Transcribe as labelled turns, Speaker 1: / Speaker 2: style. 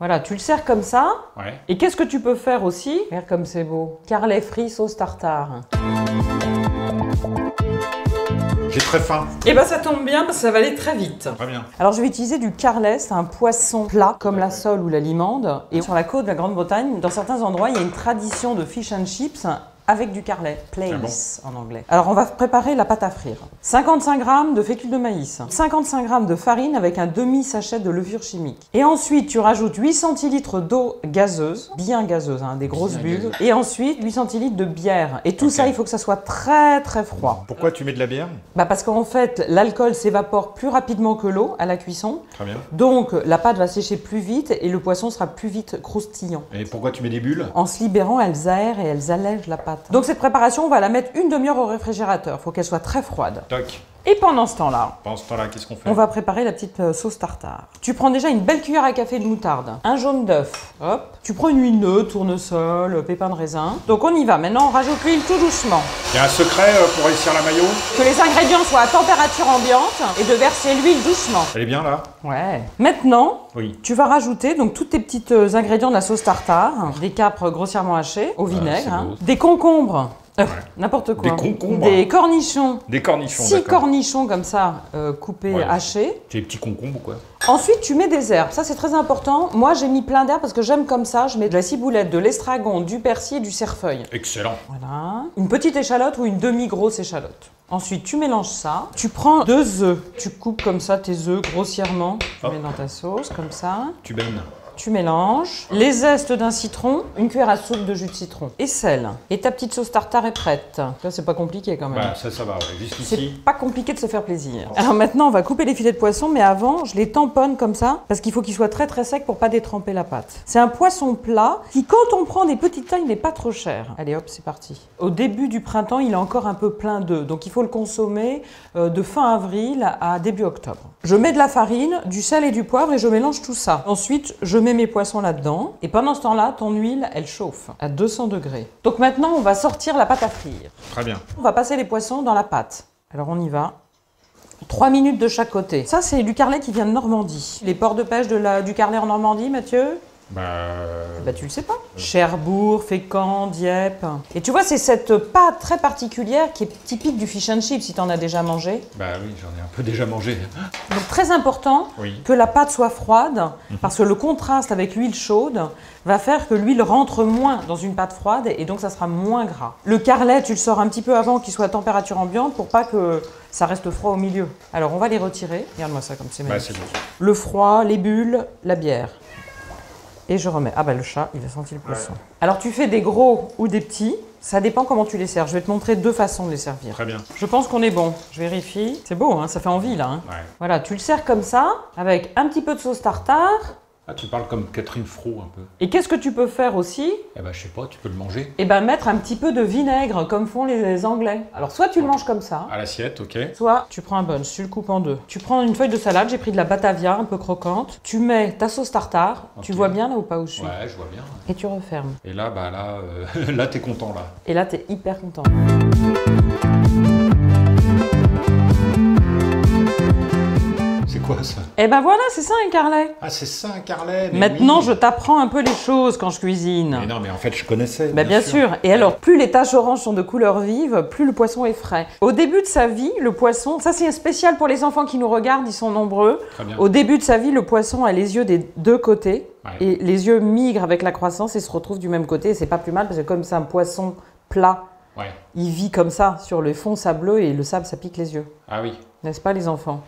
Speaker 1: Voilà, tu le sers comme ça.
Speaker 2: Ouais.
Speaker 1: Et qu'est-ce que tu peux faire aussi? Regarde comme c'est beau. Carlet frit sauce tartare.
Speaker 2: J'ai très faim.
Speaker 1: Et ben ça tombe bien parce que ça va aller très vite.
Speaker 2: Très bien.
Speaker 1: Alors je vais utiliser du carlet, c'est un poisson plat comme la sole ou la limande. Et sur la côte de la Grande-Bretagne, dans certains endroits, il y a une tradition de fish and chips avec du carlet, place en anglais. Alors on va préparer la pâte à frire. 55 g de fécule de maïs, 55 g de farine avec un demi-sachet de levure chimique. Et ensuite tu rajoutes 8 centilitres d'eau gazeuse, bien gazeuse, hein, des grosses bulles. Et ensuite 8 centilitres de bière. Et tout ça, il faut que ça soit très très froid.
Speaker 2: Pourquoi tu mets de la bière?
Speaker 1: Bah parce qu'en fait, l'alcool s'évapore plus rapidement que l'eau à la cuisson.
Speaker 2: Très bien.
Speaker 1: Donc la pâte va sécher plus vite et le poisson sera plus vite croustillant.
Speaker 2: Et pourquoi tu mets des bulles?
Speaker 1: En se libérant, elles aèrent et elles allègent la pâte. Donc cette préparation, on va la mettre une demi-heure au réfrigérateur. Il faut qu'elle soit très froide.
Speaker 2: Toc.
Speaker 1: Et pendant ce temps-là,
Speaker 2: qu'est-ce qu'on fait?
Speaker 1: on va préparer la petite sauce tartare. Tu prends déjà une belle cuillère à café de moutarde, un jaune d'œuf, hop. Tu prends une huile neutre, tournesol, pépins de raisin. Donc on y va. Maintenant, on rajoute l'huile tout doucement.
Speaker 2: Il y a un secret pour réussir la mayo?
Speaker 1: Que les ingrédients soient à température ambiante et de verser l'huile doucement.
Speaker 2: Elle est bien là?
Speaker 1: Ouais. Maintenant,
Speaker 2: Oui.
Speaker 1: tu vas rajouter donc tous tes petits ingrédients de la sauce tartare, des capres grossièrement hachés au vinaigre, des concombres. N'importe quoi.
Speaker 2: Des concombres.
Speaker 1: Des cornichons.
Speaker 2: Des cornichons,
Speaker 1: 6 cornichons comme ça, coupés, hachés.
Speaker 2: C'est des petits concombres ou quoi?
Speaker 1: Ensuite, tu mets des herbes. Ça, c'est très important. Moi, j'ai mis plein d'herbes parce que j'aime comme ça. Je mets de la ciboulette, de l'estragon, du persil et du cerfeuil.
Speaker 2: Excellent.
Speaker 1: Voilà. Une petite échalote ou une demi-grosse échalote. Ensuite, tu mélanges ça. Tu prends 2 œufs. Tu coupes comme ça tes œufs grossièrement. Tu mets dans ta sauce, comme ça.
Speaker 2: Tu baignes.
Speaker 1: Tu mélanges les zestes d'un citron, une cuillère à soupe de jus de citron et sel. Et ta petite sauce tartare est prête. Ça, c'est pas compliqué quand même.
Speaker 2: Bah, ça va, ouais. Jusqu'ici.
Speaker 1: C'est pas compliqué de se faire plaisir. Alors maintenant, on va couper les filets de poisson, mais avant, je les tamponne comme ça, parce qu'il faut qu'ils soient très très secs pour pas détremper la pâte. C'est un poisson plat qui, quand on prend des petites tailles, n'est pas trop cher. Allez hop, c'est parti. Au début du printemps, il est encore un peu plein d'œufs, donc il faut le consommer de fin avril à début octobre. Je mets de la farine, du sel et du poivre et je mélange tout ça. Ensuite, je mets mes poissons là-dedans et pendant ce temps-là, ton huile, elle chauffe à 200 degrés. Donc maintenant, on va sortir la pâte à frire.
Speaker 2: Très bien.
Speaker 1: On va passer les poissons dans la pâte. Alors on y va. 3 minutes de chaque côté. Ça, c'est du carlet qui vient de Normandie. Les ports de pêche du carlet en Normandie, Mathieu? Bah tu le sais pas. Cherbourg, Fécamp, Dieppe. Et tu vois, c'est cette pâte très particulière qui est typique du fish and chips si tu en as déjà mangé.
Speaker 2: Bah oui, j'en ai un peu déjà mangé.
Speaker 1: Donc très important que la pâte soit froide parce que le contraste avec l'huile chaude va faire que l'huile rentre moins dans une pâte froide et donc ça sera moins gras. Le carlet, tu le sors un petit peu avant qu'il soit à température ambiante pour pas que ça reste froid au milieu. Alors on va les retirer. Regarde-moi ça comme c'est magnifique.
Speaker 2: Bah, c'est bon.
Speaker 1: Le froid, les bulles, la bière. Et je remets. Ah bah le chat, il a senti le poisson. Ouais. Alors tu fais des gros ou des petits, ça dépend comment tu les sers. Je vais te montrer 2 façons de les servir.
Speaker 2: Très bien.
Speaker 1: Je pense qu'on est bon. Je vérifie. C'est beau, hein, ça fait envie là. Hein.
Speaker 2: Ouais.
Speaker 1: Voilà, tu le sers comme ça, avec un petit peu de sauce tartare.
Speaker 2: Ah, tu parles comme Catherine Fro un peu.
Speaker 1: Et qu'est-ce que tu peux faire aussi?
Speaker 2: Eh ben, je sais pas, tu peux le manger.
Speaker 1: Eh ben, mettre un petit peu de vinaigre, comme font les Anglais. Alors, soit tu le manges comme ça.
Speaker 2: À l'assiette, ok.
Speaker 1: Soit tu prends un bunch, tu le coupes en 2. Tu prends une feuille de salade, j'ai pris de la batavia un peu croquante. Tu mets ta sauce tartare. Okay. Tu vois bien là ou pas où je suis?
Speaker 2: Ouais, je vois bien.
Speaker 1: Et tu refermes.
Speaker 2: Et là, bah là, là, t'es content là.
Speaker 1: Et là, t'es hyper content.
Speaker 2: C'est quoi ça?
Speaker 1: Eh ben voilà, c'est ça un carlet.
Speaker 2: Ah, c'est ça un carlet. Mais
Speaker 1: maintenant,
Speaker 2: oui.
Speaker 1: Je t'apprends un peu les choses quand je cuisine.
Speaker 2: Mais non, mais en fait, je connaissais.
Speaker 1: Bah, bien sûr. Et alors, plus les taches oranges sont de couleur vive, plus le poisson est frais. Au début de sa vie, le poisson, ça c'est spécial pour les enfants qui nous regardent, ils sont nombreux.
Speaker 2: Très bien.
Speaker 1: Au début de sa vie, le poisson a les yeux des 2 côtés. Ouais. Et les yeux migrent avec la croissance et se retrouvent du même côté. Et c'est pas plus mal parce que comme c'est un poisson plat, il vit comme ça sur le fond sableux et le sable, ça pique les yeux.
Speaker 2: Ah oui.
Speaker 1: N'est-ce pas les enfants?